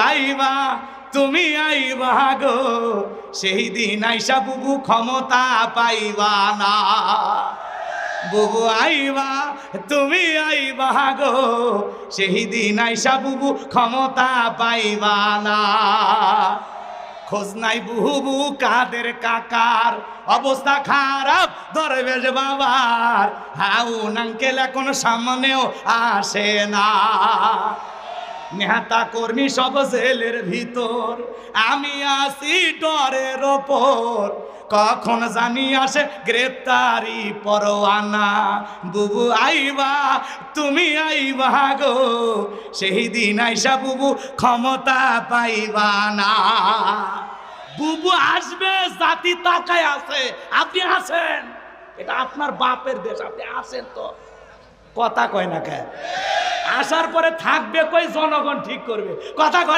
আইবা তুমি আইবা গো, সেই দিন আইসা বুবু ক্ষমতা পাইবা না। বুবু আইবা তুমি আইবা গো, সেই দিন আইসা বুবু ক্ষমতা পাইবা না। খোঁজ নাই বুবু কাদের কাকার, অবস্থা খারাপ দরবেশ বাবার। হাউন আঙ্কেল এখন সামনেও আসে না। নেতা কর্মী সব জেলের ভিতর, আমি আসি ডরের ওপর। কখন জানি আসে গ্রেপ্তারি পরোয়ানা। বুবু আইবা তুমি আইবা গো, সেই দিন আইসা বুবু ক্ষমতা পাইবা না। বুবু আসবে, জাতি তাকায় আছে, আপনি আসেন। এটা আপনার বাপের দেশ, আপনি আসেন তো। কথা কয় না কে? আসার পরে থাকবে কই, জনগণ ঠিক করবে। কথা কয়।